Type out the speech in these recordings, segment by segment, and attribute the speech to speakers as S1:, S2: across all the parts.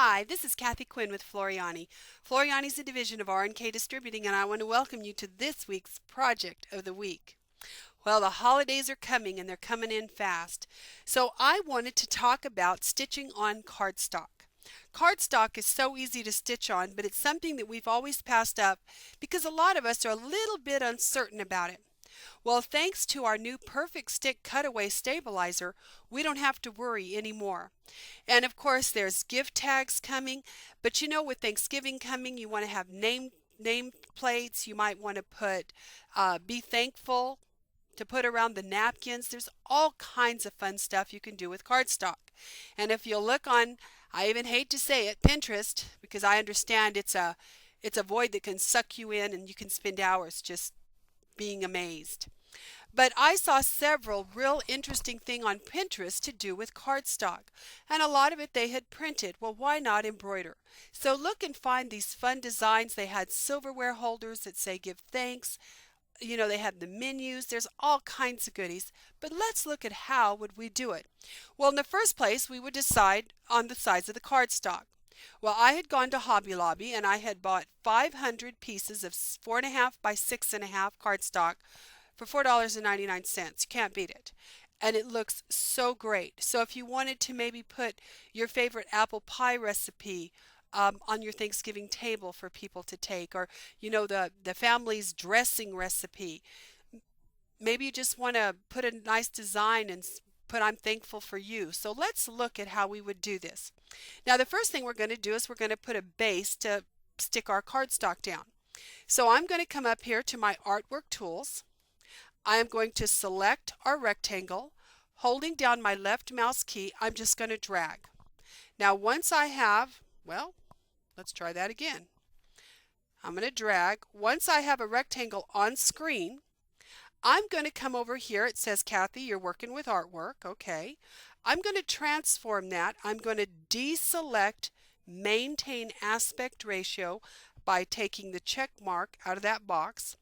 S1: Hi, this is Kathi Quinn with Floriani. Floriani is a division of R&K Distributing, and I want to welcome you to this week's Project of the Week. Well, the holidays are coming, and they're coming in fast. So I wanted to talk about stitching on cardstock. Cardstock is so easy to stitch on, but it's something that we've always passed up because a lot of us are a little bit uncertain about it. Well, thanks to our new Perfect Stick Cutaway stabilizer, we don't have to worry anymore. And of course, there's gift tags coming, but you know, with Thanksgiving coming, you want to have name plates. You might want to put be thankful to put around the napkins. There's all kinds of fun stuff you can do with cardstock. And if you'll look on, I even hate to say it, Pinterest, because I understand it's a void that can suck you in and you can spend hours just being amazed. But I saw several real interesting things on Pinterest to do with cardstock, and a lot of it they had printed. Well, why not embroider? So look and find these fun designs. They had silverware holders that say give thanks. You know, they have the menus. There's all kinds of goodies. But let's look at how would we do it. Well, in the first place, we would decide on the size of the cardstock. Well, I had gone to Hobby Lobby and I had bought 500 pieces of 4.5 by 6.5 cardstock for $4.99. You can't beat it. And it looks so great. So if you wanted to maybe put your favorite apple pie recipe on your Thanksgiving table for people to take, or you know, the family's dressing recipe, maybe you just want to put a nice design and put I'm thankful for you. So let's look at how we would do this. Now the first thing we're going to do is we're going to put a base to stick our cardstock down. So I'm going to come up here to my artwork tools. I am going to select our rectangle. Holding down my left mouse key, I'm just going to drag. Now once I have, well, let's try that again. I'm going to drag. Once I have a rectangle on screen, I'm going to come over here. It says, Kathy, you're working with artwork. Okay. I'm going to transform that. I'm going to deselect maintain aspect ratio by taking the check mark out of that box.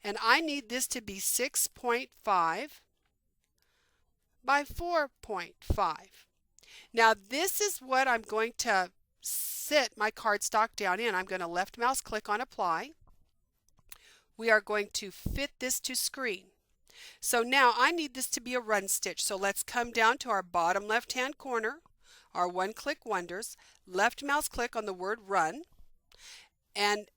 S1: And I need this to be 6.5 by 4.5. Now this is what I'm going to sit my cardstock down in. I'm going to left mouse click on apply. We are going to fit this to screen. So now I need this to be a run stitch. So let's come down to our bottom left hand corner, our one click wonders, left mouse click on the word run, and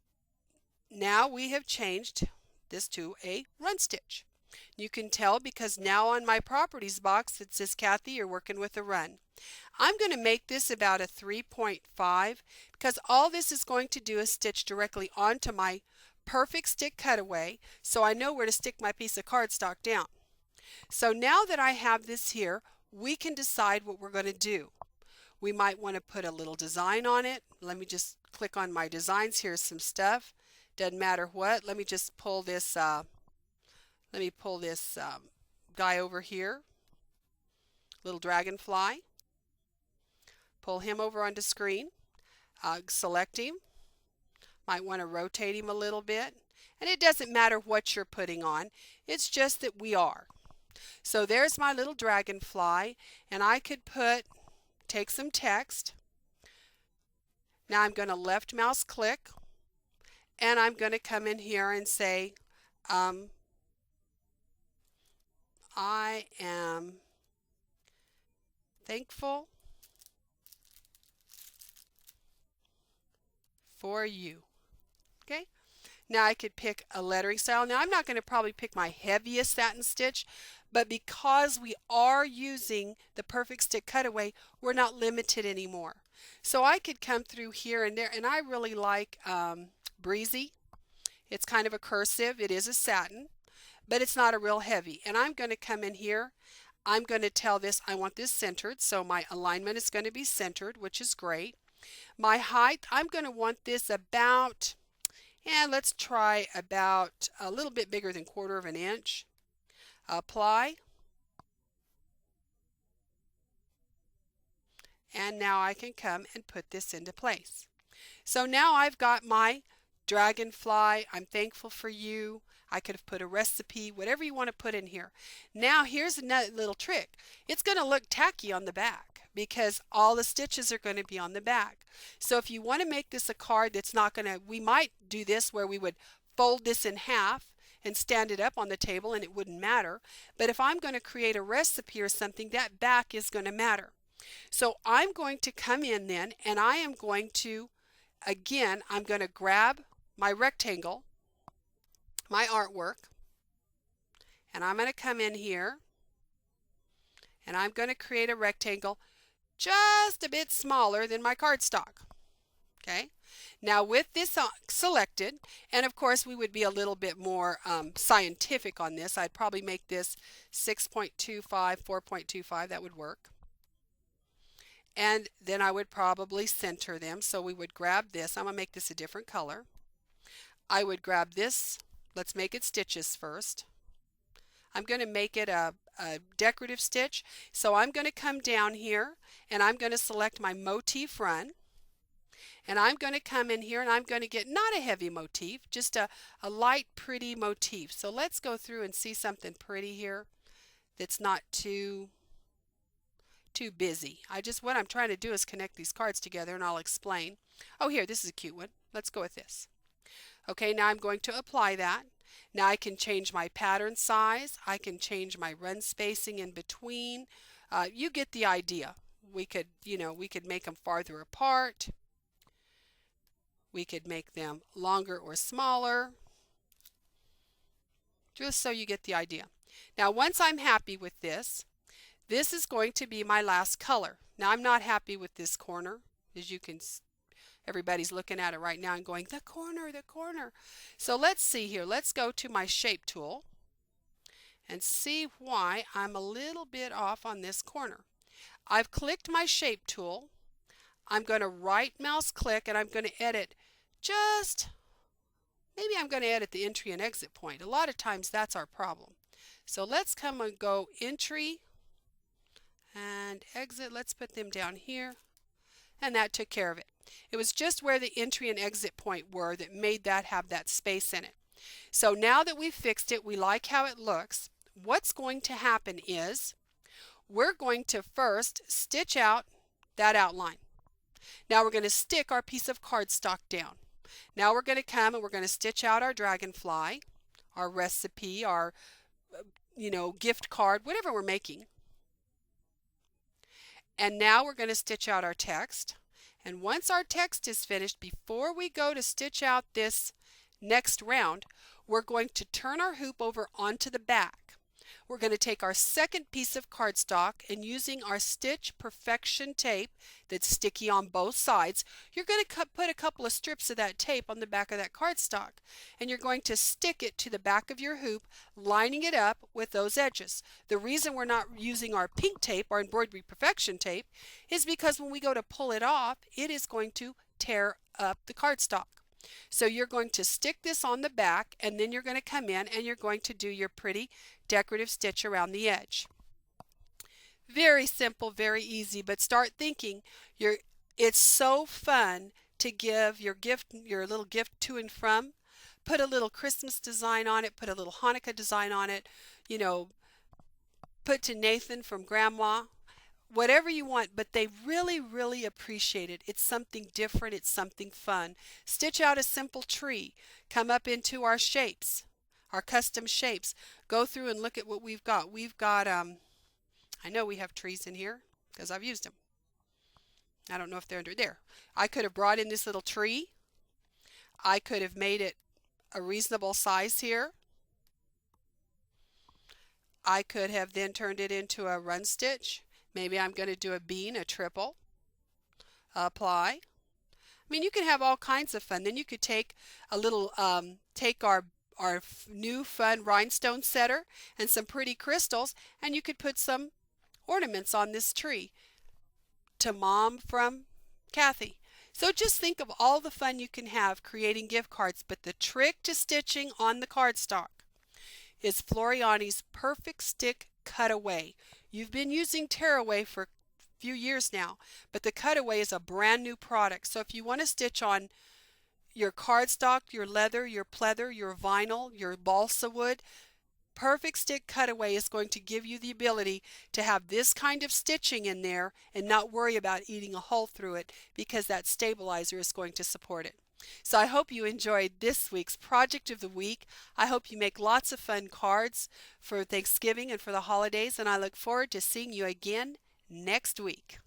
S1: now we have changed this to a run stitch. You can tell because now on my properties box it says, Kathy, you're working with a run. I'm going to make this about a 3.5 because all this is going to do is stitch directly onto my Perfect Stick Cutaway, so I know where to stick my piece of cardstock down. So now that I have this here, we can decide what we're going to do. We might want to put a little design on it. Let me just click on my designs. Here's some stuff. Doesn't matter what. Let me just pull this guy over here, little dragonfly. Pull him over onto screen. Select him. Might want to rotate him a little bit. And it doesn't matter what you're putting on. It's just that we are. So there's my little dragonfly, and I could take some text. Now I'm going to left mouse click, and I'm going to come in here and say, I am thankful for you. Okay. Now I could pick a lettering style. Now I'm not going to probably pick my heaviest satin stitch, but because we are using the Perfect Stick Cutaway, we're not limited anymore. So I could come through here and there, and I really like Breezy. It's kind of a cursive. It is a satin, but it's not a real heavy. And I'm going to come in here. I'm going to tell this I want this centered, so my alignment is going to be centered, which is great. My height, I'm going to want this about, let's try about a little bit bigger than 1/4 of an inch. Apply. And now I can come and put this into place. So now I've got my dragonfly. I'm thankful for you. I could have put a recipe, whatever you want to put in here. Now here's another little trick. It's going to look tacky on the back, because all the stitches are going to be on the back. So if you want to make this a card that's not going to, we might do this where we would fold this in half and stand it up on the table and it wouldn't matter. But if I'm going to create a recipe or something, that back is going to matter. So I'm going to come in then and I am going to, again, I'm going to grab my rectangle, my artwork, and I'm going to come in here and I'm going to create a rectangle just a bit smaller than my cardstock. Okay, now with this selected, and of course we would be a little bit more scientific on this. I'd probably make this 6.25, 4.25, that would work. And then I would probably center them. So we would grab this. I'm going to make this a different color. I would grab this. Let's make it stitches first. I'm going to make it a decorative stitch. So I'm going to come down here and I'm going to select my motif run. And I'm going to come in here and I'm going to get not a heavy motif, just a light pretty motif. So let's go through and see something pretty here that's not too busy. What I'm trying to do is connect these cards together and I'll explain. Oh, here, this is a cute one. Let's go with this. Okay, now I'm going to apply that. Now I can change my pattern size. I can change my run spacing in between. You get the idea. We could make them farther apart. We could make them longer or smaller, just so you get the idea. Now once I'm happy with this, this is going to be my last color. Now I'm not happy with this corner. As you can see, everybody's looking at it right now and going, the corner, the corner. So let's see here. Let's go to my shape tool and see why I'm a little bit off on this corner. I've clicked my shape tool. I'm going to right mouse click and I'm going to edit maybe I'm going to edit the entry and exit point. A lot of times that's our problem. So let's come and go entry and exit. Let's put them down here. And that took care of it. It was just where the entry and exit point were that made that have that space in it. So now that we've fixed it, we like how it looks. What's going to happen is we're going to first stitch out that outline. Now we're going to stick our piece of cardstock down. Now we're going to come and we're going to stitch out our dragonfly, our recipe, our gift card, whatever we're making. And now we're going to stitch out our text. And once our text is finished, before we go to stitch out this next round, we're going to turn our hoop over onto the back. We're going to take our second piece of cardstock and using our Stitch Perfection tape that's sticky on both sides, you're going to put a couple of strips of that tape on the back of that cardstock. And you're going to stick it to the back of your hoop, lining it up with those edges. The reason we're not using our pink tape, our Embroidery Perfection tape, is because when we go to pull it off, it is going to tear up the cardstock. So you're going to stick this on the back and then you're going to come in and you're going to do your pretty decorative stitch around the edge. Very simple, very easy, but start thinking. It's so fun to give your little gift to and from. Put a little Christmas design on it, put a little Hanukkah design on it, put to Nathan from Grandma. Whatever you want, but they really, really appreciate it. It's something different. It's something fun. Stitch out a simple tree. Come up into our shapes, our custom shapes. Go through and look at what we've got. We've got, I know we have trees in here because I've used them. I don't know if they're under there. I could have brought in this little tree. I could have made it a reasonable size here. I could have then turned it into a run stitch. Maybe I'm going to do a bean, a triple, apply. I mean, you can have all kinds of fun. Then you could take a little, take our new fun rhinestone setter and some pretty crystals, and you could put some ornaments on this tree. To Mom from Kathy. So just think of all the fun you can have creating gift cards, but the trick to stitching on the cardstock is Floriani's Perfect Stick Cutaway. You've been using Tearaway for a few years now, but the Cutaway is a brand new product. So if you want to stitch on your cardstock, your leather, your pleather, your vinyl, your balsa wood, Perfect Stick Cutaway is going to give you the ability to have this kind of stitching in there and not worry about eating a hole through it, because that stabilizer is going to support it. So I hope you enjoyed this week's project of the week. I hope you make lots of fun cards for Thanksgiving and for the holidays, and I look forward to seeing you again next week.